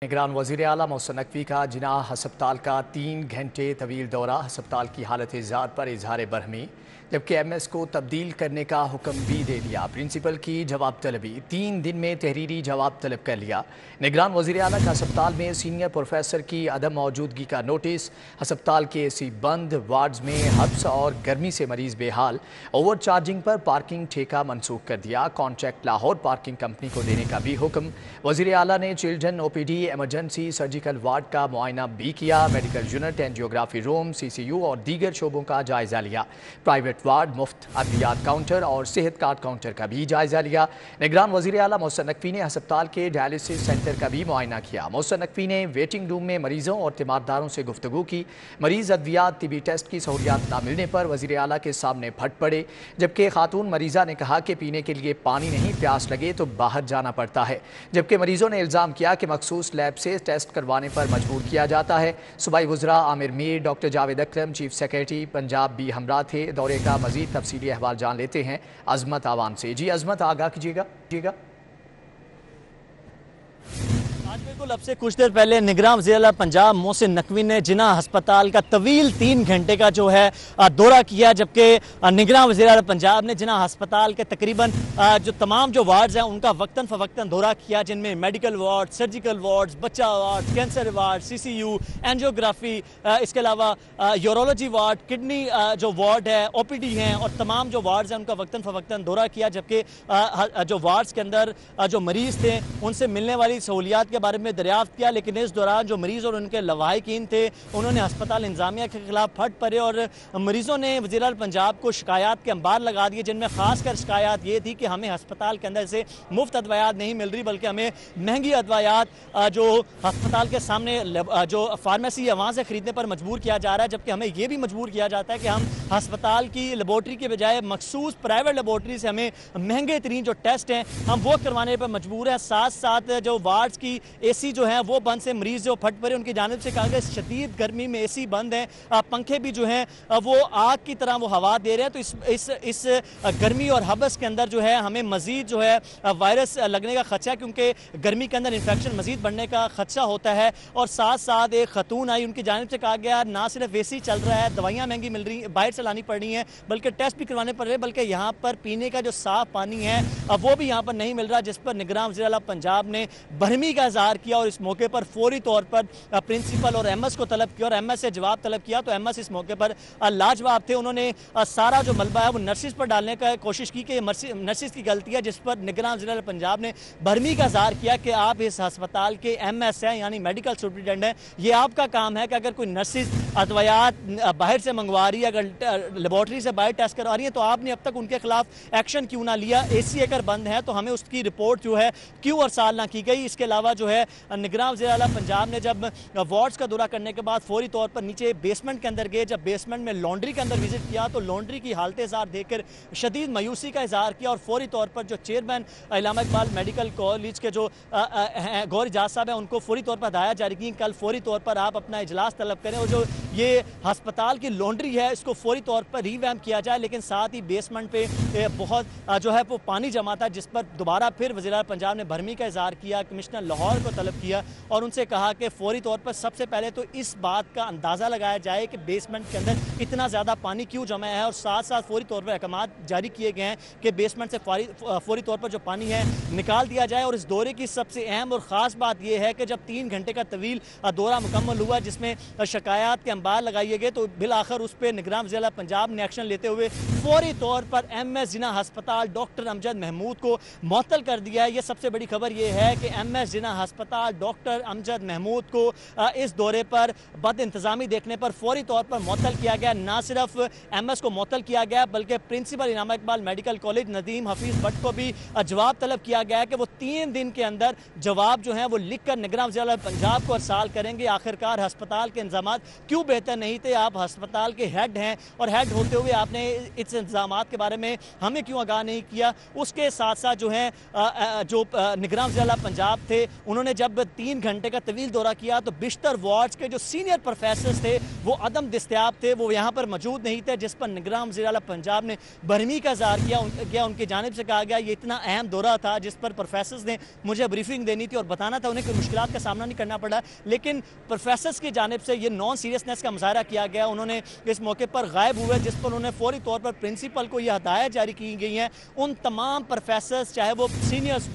निगरान वज़ीर आला मोहसिन नकवी का जिनाह हस्पताल का 3 घंटे तवील दौरा। हस्पताल की हालत ज़ात पर इजहार बरहमी, जबकि MS को तब्दील करने का हुक्म भी दे दिया। प्रिंसिपल की जवाब तलबी, 3 दिन में तहरीरी जवाब तलब कर लिया। निगरान वज़ीर आला का हस्पताल में सीनियर प्रोफेसर की अदम मौजूदगी का नोटिस। हस्पताल के AC बंद, वार्ड्स में हब्स और गर्मी से मरीज बेहाल। ओवर चार्जिंग पर पार्किंग ठेका मनसूख कर दिया। कॉन्ट्रैक्ट लाहौर पार्किंग कंपनी को देने का भी हुक्म। वज़ीर आला ने children OPD, emergency surgical ward का मुआयना भी किया। Medical unit, angiography room, CCU और दीगर शोबों का जायजा लिया। प्राइवेट वार्ड, मुफ्त अद्वियात काउंटर और सेहत कार्ड काउंटर का भी जायजा लिया। निगरान वज़ीर आला मोहसिन नकवी ने हस्पताल के डायलिसिस सेंटर का भी मुआयना किया। मोहसिन नकवी ने वेटिंग रूम में मरीजों और तीमारदारों से गुफ्तगू की। मरीज अद्वियात, तिबी टेस्ट की सहूलियात न मिलने पर वज़ीर आला के सामने फट पड़े, जबकि खातून मरीजा ने कहा कि पीने के लिए पानी नहीं, प्यास लगे तो बाहर जाना पड़ता है। जबकि मरीजों ने इल्ज़ाम किया कि मखसूस लैब से टेस्ट करवाने पर मजबूर किया जाता है। सूबाई वज़रा आमिर मीर, डॉक्टर जावेद अकरम, चीफ सेक्रेटरी पंजाब भी हमरा थे। दौरे का मजीद तफसीली अहवाल जान लेते हैं अजमत आवाम से। जी अजमत, आगाह कीजिएगा। आज बिल्कुल अब से कुछ देर पहले निगरान वज़ीर आला पंजाब मोहसिन नकवी ने जिना हस्पताल का तवील 3 घंटे का जो है दौरा किया, जबकि निगरान वज़ीर आला पंजाब ने जिना हस्पताल के तकरीबन जो तमाम जो वार्ड्स हैं उनका वक्तन फ़वक्तन दौरा किया, जिनमें मेडिकल वार्ड, सर्जिकल वार्ड्स, बच्चा ward, cancer ward, CCU, angiography, इसके अलावा यूरोलॉजी वार्ड, किडनी जो वार्ड है, OPD हैं और तमाम जो वार्ड्स हैं उनका वक्तन फ़वक्तन दौरा किया। जबकि जो वार्ड्स के अंदर जो मरीज़ थे उनसे मिलने वाली सहूलियात के बारे में दरियाफ्त किया, लेकिन इस दौरान जो मरीज़ और उनके लवाहिकीन थे उन्होंने हस्पताल इंतजामिया के खिलाफ फट पड़े और मरीज़ों ने वज़ीर आला पंजाब को शिकायत के अंबार लगा दिए, जिनमें खासकर शिकायत ये थी कि हमें हस्पताल के अंदर से मुफ्त अद्वियात नहीं मिल रही, बल्कि हमें महंगी अद्वियात जो हस्पताल के सामने जो फार्मेसी है वहाँ से खरीदने पर मजबूर किया जा रहा है। जबकि हमें ये भी मजबूर किया जाता है कि हम हस्पताल की लेबॉर्ट्री के बजाय मखसूस प्राइवेट लेबॉर्ट्री से हमें महंगे तरीन जो टेस्ट हैं हम वो करवाने पर मजबूर हैं। साथ साथ जो वार्ड्स की AC जो है वो बंद से मरीज जो फट पड़े, उनकी जानिब से कहा गया शदीद गर्मी में AC बंद है, पंखे भी जो हैं वो आग की तरह वो हवा दे रहे हैं। तो इस गर्मी और हबस के अंदर जो है हमें मजीद जो है वायरस लगने का खदशा है, क्योंकि गर्मी के अंदर इन्फेक्शन मजीद बढ़ने का खदशा होता है। और साथ साथ एक खतून आई, उनकी जानिब से कहा गया ना सिर्फ AC चल रहा है, दवाइयाँ महंगी मिल रही बाहर से लानी पड़ रही हैं, बल्कि टेस्ट भी करवाने पड़ रहे हैं, बल्कि यहाँ पर पीने का जो साफ पानी है वो भी यहाँ पर नहीं मिल रहा, जिस पर निगरान वज़ीर आला पंजाब ने बरहमी का इज़हार किया और इस मौके पर फौरी तौर पर प्रिंसिपल और MS को तलब किया और MS से जवाब तलब किया। तो MS इस मौके पर लाजवाब थे, उन्होंने सारा जो मलबा है वो नर्सिस पर डालने का कोशिश की कि नर्सिस की गलती है, जिस पर निगरान वज़ीर आला पंजाब ने बरहमी का इज़हार किया कि आप इस हस्पताल के MS हैं, यानी मेडिकल सुपरिटेंडेंट हैं, ये आपका काम है कि अगर कोई नर्सिस अद्वियात बाहर से मंगवा रही है, अगर लेबॉर्ट्री से बाहर टेस्ट करवा रही है, तो आपने अब तक उनके खिलाफ एक्शन क्यों ना लिया? AC अगर बंद है तो हमें उसकी रिपोर्ट जो है क्यों अरसाल ना की गई? इसके अलावा जो है निगरान वज़ीर आला पंजाब ने जब वार्ड्स का दौरा करने के बाद फौरी तौर पर नीचे बेसमेंट के अंदर गए, जब बेसमेंट में लॉन्ड्री के अंदर विजिट किया तो लॉन्ड्री की हालत ज़ार देखकर शदीद मायूसी का इजहार किया और फौरी तौर पर जो चेयरमैन अल्लामा इकबाल मेडिकल कॉलेज के जो गौर इजाज़ साहब हैं उनको फौरी तौर पर हदायत जारी की, कल फौरी तौर पर आप अपना इजलास तलब करें और जो ये हस्पताल की लॉन्ड्री है इसको फौरी तौर पर रीवैम्प किया जाए। लेकिन साथ ही बेसमेंट पे बहुत जो है वो पानी जमा था, जिस पर दोबारा फिर वज़ीर आला पंजाब ने बरहमी का इजहार किया, कमिश्नर लाहौर को तलब किया और उनसे कहा कि फौरी तौर पर सबसे पहले तो इस बात का अंदाज़ा लगाया जाए कि बेसमेंट के अंदर इतना ज़्यादा पानी क्यों जमा है और साथ साथ फौरी तौर पर अहकामात जारी किए गए हैं कि बेसमेंट से फौरी तौर पर जो पानी है निकाल दिया जाए। और इस दौरे की सबसे अहम और ख़ास बात यह है कि जब 3 घंटे का तवील दौरा मुकम्मल हुआ, जिसमें शिकायत के अंबार लगाए गए, तो बिल आखिर उस पर निगरान वज़ीर आला पंजाब ने एक्शन लेते हुए फौरी तौर पर MS जिना हस्पताल डॉक्टर अमजद महमूद को मुअत्तल कर दिया है। ये सबसे बड़ी खबर ये है कि MS जिना हस्पताल डॉक्टर अमजद महमूद को इस दौरे पर बद इंतजामी देखने पर फौरी तौर पर मुअत्तल किया गया। ना सिर्फ MS को मुअत्तल किया गया बल्कि प्रिंसिपल अल्लामा इकबाल मेडिकल कॉलेज नदीम हफीज़ भट्ट को भी जवाब तलब किया गया है कि वो 3 दिन के अंदर जवाब जो है वो लिख कर निगरान वज़ीर आला पंजाब को अरसाल करेंगे। आखिरकार हस्पताल के इंतजामात क्यों बेहतर नहीं थे। आप अस्पताल के हेड हैं और हेड होते हुए आपने इस इंतजाम के बारे में हमें क्यों आगाह नहीं किया। उसके साथ साथ जो है जो निगरान ज़िला पंजाब थे, उन्होंने जब 3 घंटे का तवील दौरा किया तो बिश्तर वार्ड्स के जो सीनियर प्रोफेसर्स थे वो अदम दस्तयाब थे, वो यहाँ पर मौजूद नहीं थे, जिस पर निगरान ज़िला पंजाब ने बरहमी का इज़हार किया। उनकी जानिब से कहा गया ये इतना अहम दौरा था जिस पर प्रोफेसर्स ने मुझे ब्रीफिंग देनी थी और बताना था, उन्हें कोई मुश्किलात का सामना नहीं करना पड़ा। लेकिन प्रोफेसर्स की जानिब से ये नॉन सीरियसनेस का मुजाहरा किया गया। उन्होंने इस मौके पर गायब हुए, जिस पर उन्होंने फौरी तौर पर प्रिंसिपल को यह हदायत जारी की गई है उन तमाम प्रोफेसर्स चाहे वो सीनियर्स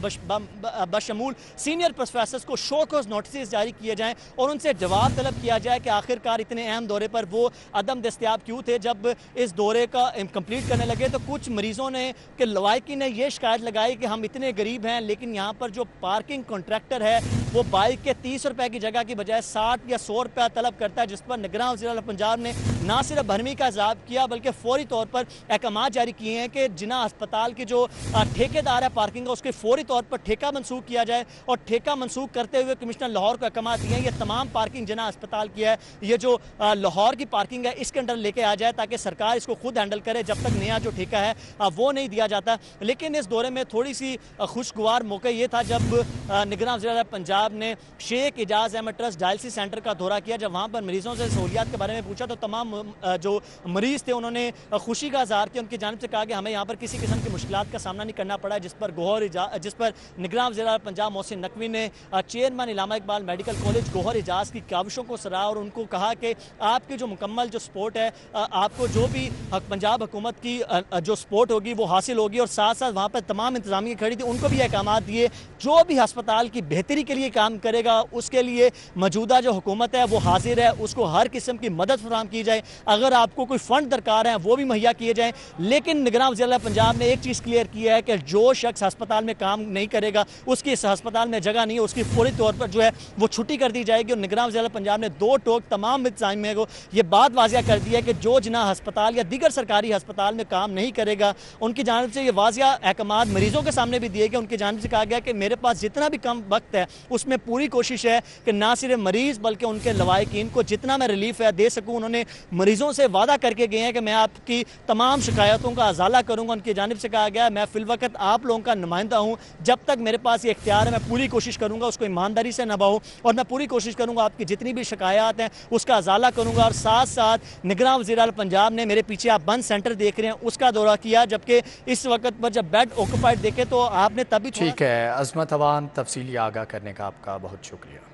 बशमूल सीनियर प्रोफेसर्स को शोकॉज नोटिस जारी किए जाएं और उनसे जवाब तलब किया जाए कि आखिरकार इतने अहम दौरे पर वो अदम दस्तयाब क्यों थे। जब इस दौरे का कंप्लीट करने लगे तो कुछ मरीजों ने कि लवाइकी ने यह शिकायत लगाई कि हम इतने गरीब हैं लेकिन यहाँ पर जो पार्किंग कॉन्ट्रैक्टर है वो बाइक के 30 रुपए की जगह की बजाय 60 या 100 रुपया तलब करता है, जिस पर निगरान ज़िला पंजाब ने ना सिर्फ बरहमी का इज़हार किया बल्कि फौरी तौर पर अहकाम जारी किए हैं कि जिना अस्पताल के जो ठेकेदार है पार्किंग का उसके फौरी तौर पर ठेका मनसूख किया जाए। और ठेका मनसूख करते हुए कमिश्नर लाहौर को अहकाम दिए हैं ये तमाम पार्किंग जिना अस्पताल की है, ये जो लाहौर की पार्किंग है इसके अंडर लेके आ जाए ताकि सरकार इसको खुद हैंडल करे जब तक नया जो ठेका है वो नहीं दिया जाता। लेकिन इस दौरे में थोड़ी सी खुशगवार मौका ये था जब निगरान ज़िला पंजाब ने Sheikh Ejaz Ahmed trust dialysis centre का दौरा किया। जब वहाँ पर मरीजों से सहूलियात के बारे में पूछा तो तमाम जो मरीज थे उन्होंने खुशी का इज़हार किया। उनकी जानिब से कहा कि हमें यहाँ पर किसी किस्म की मुश्किलात का सामना नहीं करना पड़ा, जिस पर निगरान ज़िला पंजाब मोहसिन नकवी ने chairman Allama Iqbal medical college Gohar Ejaz की काविशों को सराहा और उनको कहा कि आपकी जो मुकम्मल जो सपोर्ट है आपको जो भी पंजाब हुकूमत की जो सपोर्ट होगी वो हासिल होगी। और साथ साथ वहाँ पर तमाम इंतजामिया खड़ी थी, उनको भी अहकाम दिए जो भी अस्पताल की बेहतरी के लिए काम करेगा उसके लिए मौजूदा जो हुकूमत है वो हाजिर है, उसको हर किस्म की मदद फराहम की जाए। अगर आपको कोई फंड दरकार है वो भी मुहैया किए जाएँ। लेकिन निगरान ज़िला पंजाब ने एक चीज़ क्लियर की है कि जो शख्स अस्पताल में काम नहीं करेगा उसकी इस अस्पताल में जगह नहीं है, उसकी फौरी तौर पर जो है वो छुट्टी कर दी जाएगी। और निगरान ज़िला पंजाब ने 2 टोक तमाम इंतजामिया को ये बात वाजिया कर दी है कि जो जिना अस्पताल या दीगर सरकारी अस्पताल में काम नहीं करेगा उनकी जानिब से ये वाजिया अहकाम मरीजों के सामने भी दिए गए। उनकी जानिब से कहा गया कि मेरे पास जितना भी कम वक्त है उसमें पूरी कोशिश है कि ना सिर्फ मरीज बल्कि उनके लवाहिकीन को जितना मैं रिलीफ है दे सकूँ। उन्होंने मरीजों से वादा करके गए हैं कि मैं आपकी तमाम शिकायतों का अजाला करूँगा। उनकी जानिब से कहा गया मैं फिलवक्त आप लोगों का नुमाइंदा हूँ, जब तक मेरे पास ये इख्तियार है मैं पूरी कोशिश करूँगा उसको ईमानदारी से निभाऊँ और मैं पूरी कोशिश करूँगा आपकी जितनी भी शिकायत हैं उसका अजाला करूँगा। और साथ साथ निगरान वज़ीर पंजाब ने मेरे पीछे आप बंद सेंटर देख रहे हैं उसका दौरा किया, जबकि इस वक्त पर जब बेड ऑक्यूपाइड देखे तो आपने तभी ठीक है। अज़मत अवान, तफसीली आगाह करने का आपका बहुत शुक्रिया।